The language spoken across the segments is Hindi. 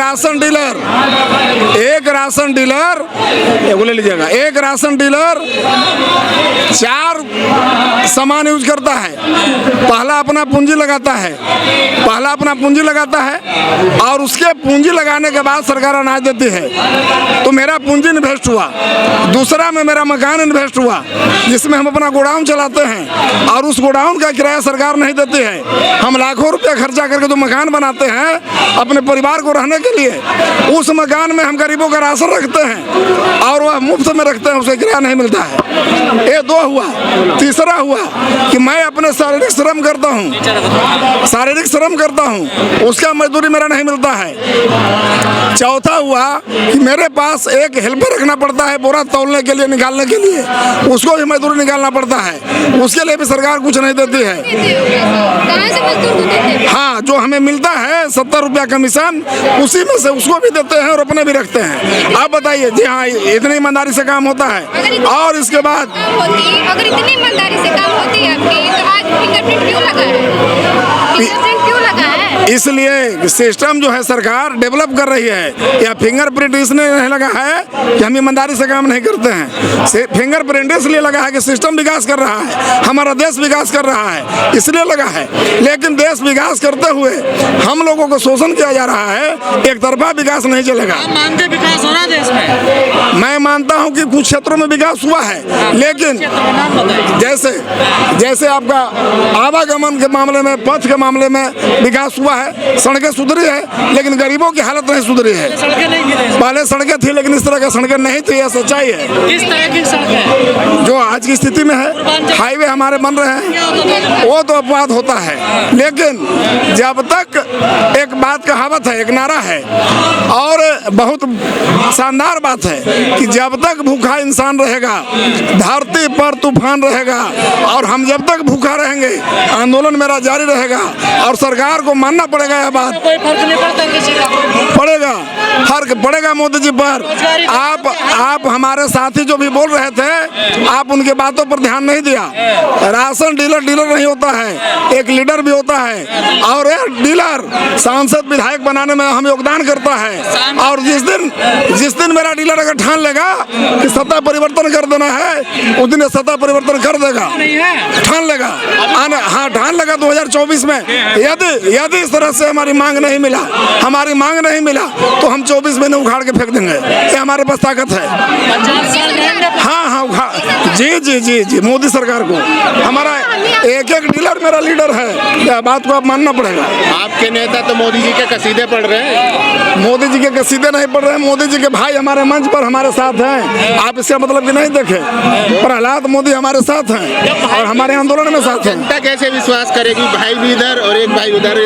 राशन डीलर ये ले लीजिएगा, एक राशन डीलर 4 सामान यूज करता है। पहला अपना पूंजी लगाता है और उसके पूंजी लगाने के बाद सरकार अनाज देती है। तो मेरा पूंजी इन्वेस्ट हुआ, दूसरा में मेरा मकान इन्वेस्ट हुआ जिसमें हम अपना गोडाउन चलाते हैं और उस गोडाउन का किराया सरकार नहीं देती है। हम लाखों रुपया खर्चा करके जो मकान बनाते हैं अपने परिवार को रहने के लिए, उस मकान में हम गरीबों का राशन रखते हैं और वह मुफ्त में रखते हैं, उसे किराया नहीं मिलता है। ये 2 हुआ। तीसरा हुआ कि मैं अपने शारीरिक श्रम करता हूँ, उसका मजदूरी मेरा नहीं मिलता है। चौथा हुआ कि मेरे पास एक हेल्पर रखना पड़ता है बोरा तौलने के लिए, निकालने के लिए, उसको भी मजदूरी निकालना पड़ता है, उसके लिए भी सरकार कुछ नहीं देती है। हाँ, जो हमें मिलता है 70 रुपया कमीशन, उसी में से उसको भी देते हैं और अपने भी रखते हैं। आप बताइए। जी हाँ, इतनी ईमानदारी से काम होता है। और इसके बाद अगर इतनी ईमानदारी से काम होती है आपकी, तो आज फिंगरप्रिंट क्यों लगा है? इसलिए सिस्टम जो है सरकार डेवलप कर रही है। या फिंगरप्रिंट इसलिए नहीं लगा है कि हम ईमानदारी से काम नहीं करते हैं, फिंगरप्रिंट इसलिए लगा है कि सिस्टम विकास कर रहा है, हमारा देश विकास कर रहा है, इसलिए लगा है। लेकिन देश विकास करते हुए हम लोगों को शोषण किया जा रहा है, एक तरफा विकास नहीं चलेगा। मानते विकास हो रहा है देश में? मैं मानता हूं कि कुछ क्षेत्रों में विकास हुआ है, लेकिन जैसे आपका आवागमन के मामले में, पथ के मामले में विकास हुआ है, सड़कें सुधरी है, लेकिन गरीबों की हालत नहीं सुधरी है। पहले सड़कें थी लेकिन इस तरह की सड़कें नहीं थी, यह सच्चाई है। किस तरह की सड़कें जो आज की स्थिति में है, हाईवे हमारे बन रहे हैं, वो तो अपवाद होता है। लेकिन जब तक एक बात कहावत है, एक नारा है और बहुत शानदार बात है कि जब तक भूखा इंसान रहेगा धरती पर तूफान रहेगा, और हम जब तक भूखा रहेंगे आंदोलन मेरा जारी रहेगा और सरकार को मानना पड़ेगा। यह बात कोई फर्क नहीं पड़ता किसी का? फर्क पड़ेगा मोदी जी पर। आप हमारे साथी जो भी बोल रहे थे, आप उनके बातों पर ध्यान नहीं दिया। राशन डीलर नहीं होता है, एक लीडर भी होता है, और एक डीलर सांसद विधायक बनाने में हम योगदान करता है। और जिस दिन मेरा डीलर अगर ठान लेगा कि सत्ता परिवर्तन कर देना है, उस दिन सत्ता परिवर्तन कर देगा, ठान लेगा। हाँ, ठान लेगा 2024 में। यदि इस तरह से हमारी मांग नहीं मिला तो हम 24 महीने उखाड़ के फेंक देंगे। ये हमारे पास ताकत है। हाँ, जी, मोदी सरकार को हमारा एक डीलर मेरा लीडर है। यह बात को आप मानना पड़ेगा। आपके नेता तो मोदी जी के कसीदे पढ़ रहे हैं। मोदी जी के कसीदे नहीं पढ़ रहे हैं, मोदी जी के भाई हमारे मंच पर हमारे साथ हैं। आप इसका मतलब कि नहीं देखे, प्रहलाद मोदी हमारे साथ हैं और हमारे आंदोलन में साथ हैं। जनता कैसे विश्वास करेगी? भाई भी इधर और एक भाई उधर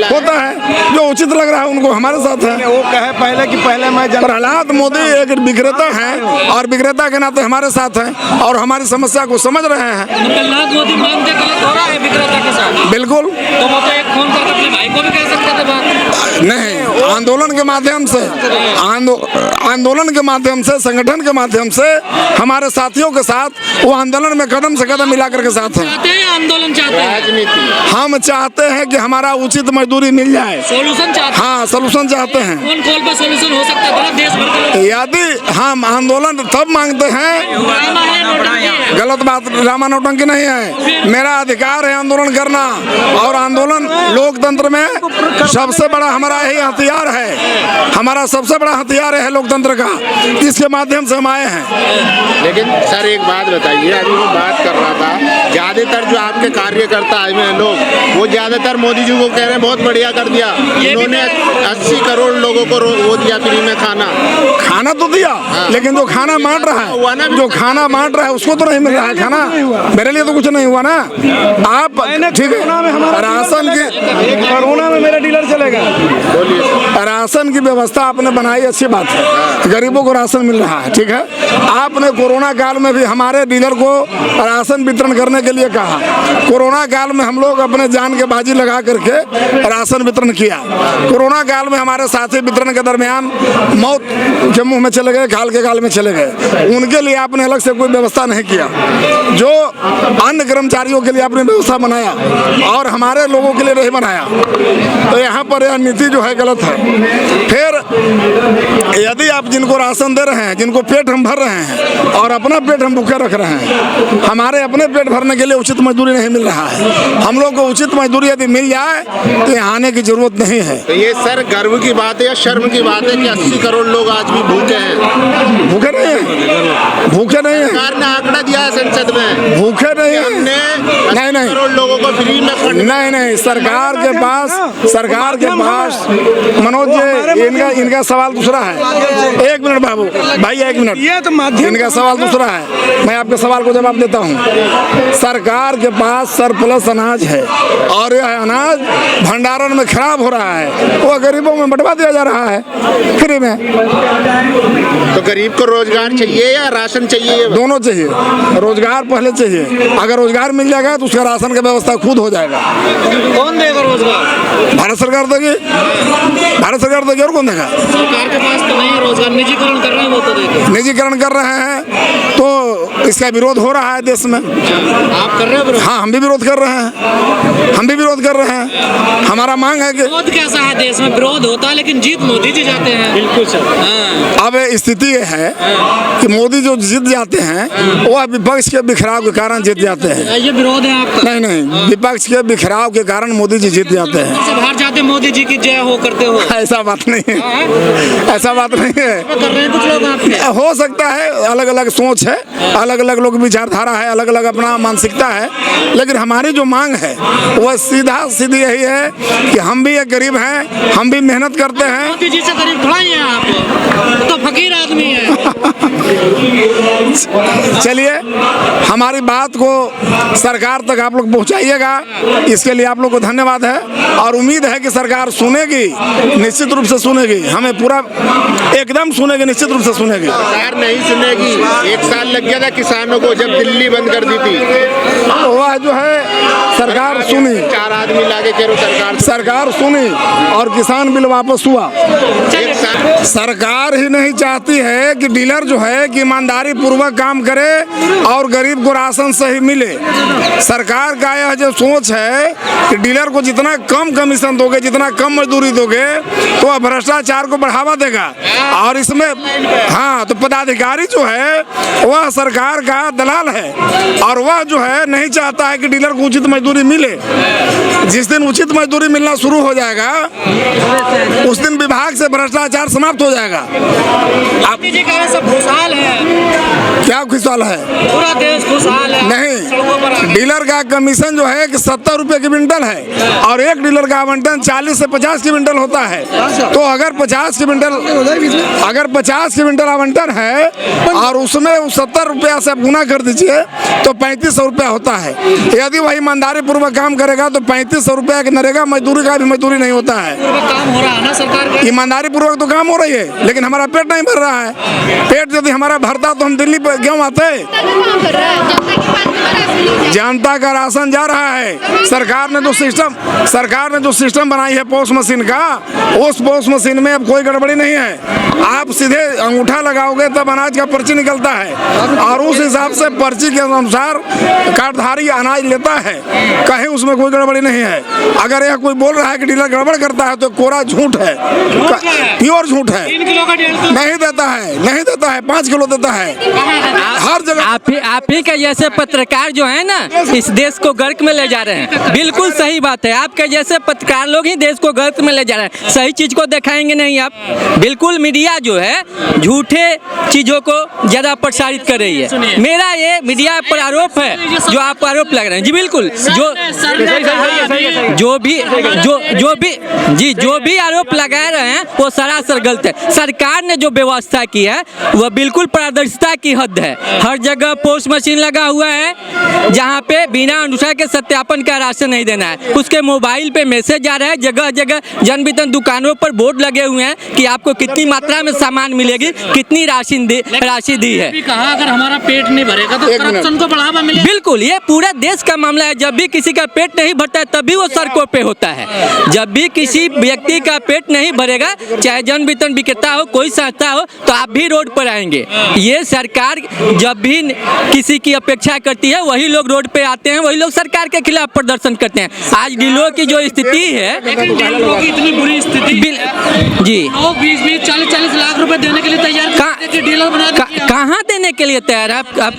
होता है जो उचित लग रहा है उनको हमारे साथ है। वो कहे पहले मैं प्रहलाद मोदी एक विक्रेता है और विक्रेता के नाते हमारे साथ हैं और हमारी समस्या को समझ रहे हैं। प्रहलाद मोदी मानते गलत हो रहा है विक्रेता के साथ? बिल्कुल। तो वो तो एक फोन करके अपने भाई को भी कह सकते थे बात। नहीं, आंदोलन के माध्यम से संगठन के माध्यम से हमारे साथियों के साथ वो आंदोलन में कदम से कदम मिलाकर के साथ हैं। आंदोलन चाहते हैं, राजनीति हम चाहते हैं कि हमारा उचित मजदूरी मिल जाए। सोल्यूशन चाहते हैं। हाँ, सोल्यूशन चाहते हैं। कौन कॉल पर सोल्यूशन हो सकता है देश भर का? यदि हम आंदोलन तब मांगते हैं, गलत बात, ड्रामा नौटंकी नहीं है। मेरा अधिकार है आंदोलन करना, और आंदोलन लोकतंत्र में सबसे बड़ा हमारा यही हथियार है। हमारा सबसे बड़ा हथियार है लोकतंत्र का, इसके माध्यम से हम आए हैं। लेकिन सर एक बात बताइए, अभी वो बात कर रहा था, ज्यादातर जो आपके कार्यकर्ता आए हैं लोग, वो ज्यादातर मोदी जी को कह रहे हैं बहुत बढ़िया कर दिया, उन्होंने 80 करोड़ लोगों को वो दिया फ्री में खाना तो दिया। हाँ। लेकिन जो खाना बांट रहा है उसको तो नहीं मिल रहा है खाना। मेरे लिए तो कुछ नहीं हुआ ना। आप ठीक है, राशन की कोरोना में मेरा डीलर चलेगा। राशन की व्यवस्था आपने बनाई, अच्छी बात है, गरीबों को राशन मिल रहा है, ठीक है। आपने कोरोना काल में भी हमारे डीलर को राशन वितरण करने के लिए कहा। कोरोना काल में हम लोग अपने जान के बाजी लगा करके राशन वितरण किया। कोरोना काल में हमारे साथी वितरण के दरमियान मौत के मुंह में चले गए, खाल के गाल में चले गए, उनके लिए आपने अलग से कोई व्यवस्था नहीं किया। जो अन्य कर्मचारियों के लिए आपने व्यवस्था बनाया और हमारे लोगों के लिए नहीं बनाया, तो यहाँ पर यह नीति जो है गलत है। फिर यदि आप जिनको राशन दे रहे हैं, जिनको पेट हम भर रहे हैं और अपना पेट हम भूखे रख रहे हैं, हमारे अपने पेट भरने के लिए उचित मजदूरी नहीं मिल रहा है। हम लोग को उचित मजदूरी यदि मिल जाए तो यहाँ आने की जरूरत नहीं है। तो ये सर गर्व की बात है या शर्म की बात है कि 80 करोड़ लोग आज भी भूखे हैं? भूखे नहीं है, भूखे नहीं है। सरकार ने आंकड़ा दिया है संसद में, भूखे नहीं है। हमने नहीं, 80 करोड़ लोगों को फ्री में फंड। नहीं, सरकार के पास मनोज जी, इनका सवाल दूसरा है। एक मिनट बाबू भाई, एक मिनट, ये तो माध्यम, इनका सवाल दूसरा है। मैं आपके सवाल को जवाब देता हूँ। सरकार के पास सरप्लस अनाज है और यह अनाज भंडारण में खराब हो रहा है, वो गरीबों में बंटवा दिया जा रहा है फ्री में। तो गरीब को रोजगार चाहिए या राशन चाहिए? दोनों चाहिए। रोजगार पहले चाहिए, अगर रोजगार मिल जाएगा तो उसका राशन का व्यवस्था खुद हो जाएगा। कौन देगा रोजगार? भारत सरकार देगी, भारत सरकार देगी, और कौन देगा? सरकार के पास तो नहीं है रोजगार, निजीकरण कर रहे हैं वो तो देखे। निजीकरण कर रहे हैं तो इसका विरोध हो रहा है देश में। आप कर रहे हो? हाँ, हम भी विरोध कर रहे हैं, हम भी विरोध कर रहे हैं। हमारा मांग है कि विरोध कैसा है? देश में विरोध होता है लेकिन जीत मोदी जी जाते हैं। बिल्कुल सर। हाँ। अब स्थिति ये है कि मोदी जो जीत जाते हैं वह विपक्ष के बिखराव के कारण जीत जाते हैं। ये विरोध है आपका? नहीं, विपक्ष के बिखराव के कारण मोदी जी जीत जाते हैं। से बाहर जाते मोदी जी की जय हो करते हो? ऐसा बात नहीं है, ऐसा बात नहीं है। कर रहे हैं कुछ लोग आपके? हो सकता है, अलग अलग सोच है, अलग अलग लोग विचारधारा है, अलग अलग अपना मानसिकता है, लेकिन हमारी जो मांग है वह सीधा सीधी यही है कि हम भी एक गरीब हैं, हम भी मेहनत करते हैं। मोदी जी से गरीब थोड़ा ही है आप, तो फकीर आदमी है। चलिए, हमारी बात को सरकार तक आप लोग पहुंचाइएगा, इसके लिए आप लोग को धन्यवाद है और उम्मीद है कि सरकार सुनेगी, निश्चित रूप से सुनेगी, हमें पूरा एकदम सुनेगी, निश्चित रूप से सुनेगी। सरकार नहीं सुनेगी। 1 साल लग गया था किसानों को जब दिल्ली बंद कर दी थी, वह जो है सरकार सुनी, 4 आदमी लाके करो, सरकार सुनी और किसान बिल वापस हुआ। 1 साल सरकार ही नहीं चाहती है कि डीलर जो है कि ईमानदारी पूर्वक काम करे और गरीब को राशन सही मिले। सरकार का यह जो सोच है कि डीलर को जितना कम कमीशन दोगे, जितना कम मजदूरी दोगे, तो वह भ्रष्टाचार को बढ़ावा देगा। और इसमें हाँ, तो पदाधिकारी जो है वह सरकार का दलाल है और वह जो है नहीं चाहता है कि डीलर को उचित मजदूरी मिले। जिस दिन उचित मजदूरी मिलना शुरू हो जाएगा उस दिन विभाग से भ्रष्टाचार समाप्त हो जाएगा। आप जी कह रहे सब खुशहाल है? क्या खुशहाल है? पूरा देश खुशहाल है। नहीं, डीलर का कमीशन जो है कि 70 रुपए की क्विंटल है और एक डीलर का आवंटन 40 से 50 की क्विंटल होता है। तो अगर 50 की क्विंटल आवंटन है और उसमें 70 रुपया से आप गुना कर दीजिए तो 3500 रुपया होता है। यदि वही ईमानदारी पूर्वक काम करेगा तो 3500 रुपया की नरेगा मजदूरी का भी मजदूरी नहीं होता है। काम हो रहा है ना सरकार का? ईमानदारी पूर्वक तो काम हो रही है, लेकिन हमारा पेट नहीं भर रहा है। पेट यदि हमारा भरता तो हम दिल्ली पर क्यों आते? जनता का राशन जा रहा है। सरकार ने जो सिस्टम बनाई है पोस्ट मशीन का, उस पोस्ट मशीन में अब कोई गड़बड़ी नहीं है। आप सीधे अंगूठा लगाओगे तब अनाज का पर्ची निकलता है और उस हिसाब से पर्ची के अनुसार कार्डधारी अनाज लेता है, कहीं उसमें कोई गड़बड़ी नहीं है। अगर यह कोई बोल रहा है कि डीलर गड़बड़ करता है तो कोरा झूठ है, प्योर झूठ है। 3 किलो का 1.5 नहीं देता है, 5 किलो देता है हर जगह। आप ही के जैसे पत्रकार जो है ना, इस देश को गर्क में ले जा रहे हैं। बिल्कुल सही बात है, आपके जैसे पत्रकार लोग ही देश को गर्क में ले जा रहे हैं। सही चीज को दिखाएंगे नहीं आप। बिल्कुल मीडिया जो है झूठे चीजों को ज्यादा प्रसारित कर रही है। मेरा ये मीडिया पर आरोप है जो आप आरोप लग रहे हैं। जी बिल्कुल, जो भी आरोप लगा रहे हैं वो सरासर गलत है। सरकार ने जो व्यवस्था की है वह बिल्कुल पारदर्शिता की हद है। हर जगह पोस्ट मशीन लगा हुआ है, जहाँ पे बिना अनुसार के सत्यापन का राशन नहीं देना है। उसके मोबाइल पे मैसेज आ रहा है, जगह जगह जन वितरण दुकानों पर बोर्ड लगे हुए हैं कि आपको कितनी मात्रा में सामान मिलेगी, कितनी राशि दी है। भी कहा अगर हमारा पेट नहीं भरेगा तो करप्शन को बढ़ावा मिलेगा। बिल्कुल, ये पूरा देश का मामला है। जब भी किसी का पेट नहीं भरता है तभी वो सड़कों पे होता है। जब भी किसी व्यक्ति का पेट नहीं भरेगा, चाहे जन वितरण विक्रेता हो, कोई संस्था हो, तो आप भी रोड पर आएंगे। ये सरकार जब भी किसी की अपेक्षा करती है वही लोग रोड पे आते हैं, वही लोग सरकार के खिलाफ प्रदर्शन करते हैं। आज डीलरों की जो स्थिति है, लेकिन डीलरों की इतनी बुरी स्थिति जी, लोग 20-20, 40-40 लाख रुपए देने के लिए तैयार हैं, डीलर बना दिया। कहाँ देने के लिए तैयार है आप?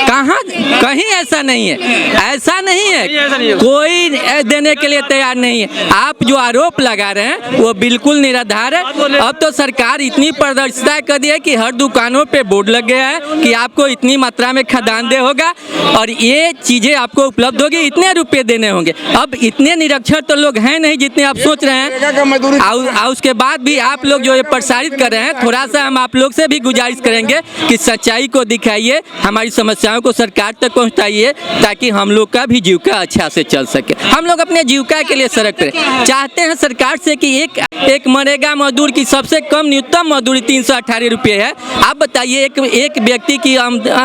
कहाँ? कहीं ऐसा नहीं है, ऐसा नहीं है, कोई देने के लिए तैयार नहीं है। आप जो आरोप लगा रहे हैं वो बिल्कुल निराधार है। अब तो सरकार इतनी पारदर्शिता कर दी है कि हर दुकानों पे बोर्ड लग गया है कि आपको इतनी मात्रा में खाद्यान्न दे होगा और ये चीजें आपको उपलब्ध होगी, इतने रुपए देने होंगे। अब इतने निरक्षर तो लोग हैं नहीं जितने आप सोच रहे हैं। उसके बाद भी आप लोग जो ये प्रसारित कर रहे हैं, थोड़ा सा हम आप लोग से भी गुजारिश करेंगे कि सच्चाई को दिखाइए, हमारी समस्याओं को सरकार तक पहुंचाइए ताकि हम लोग का भी जीविका अच्छा से चल सके। हम लोग अपने जीविका के लिए सड़क पर चाहते हैं सरकार से कि एक मनरेगा मजदूर की सबसे कम न्यूनतम मजदूरी 318 रुपये है। आप बताइए एक व्यक्ति की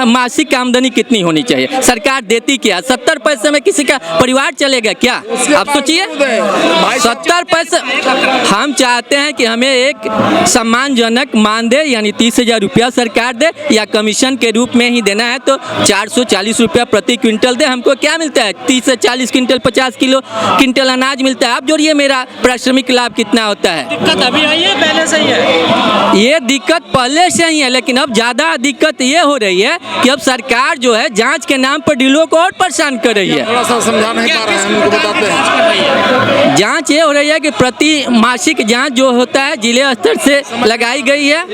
मासिक आमदनी कितनी होनी चाहिए? सरकार देती क्या? 70 पैसे में किसी का परिवार चलेगा क्या? आप सोचिए, 70 पैसे। हम चाहते हैं कि हमें एक सम्मानजनक मानदेय यानी 30,000 रुपया सरकार दे, या कमीशन के रूप में ही देना है तो 440 रुपया प्रति क्विंटल दे। हमको क्या मिलता है? 30 से 40 क्विंटल 50 किलो क्विंटल अनाज मिलता है। आप जोड़िए मेरा पारिश्रमिक लाभ कितना होता है। दिक्कत अभी आई है, पहले से ही है? ये दिक्कत पहले से ही है, लेकिन अब ज़्यादा दिक्कत ये हो रही है कि अब सरकार जो है जांच के नाम पर डीलरों को और परेशान कर रही है। थोड़ा सा समझा नहीं पा रहे हैं, उनको बताते हैं। जांच ये हो रही है कि प्रति मासिक जांच जो होता है जिले स्तर से लगाई गई है।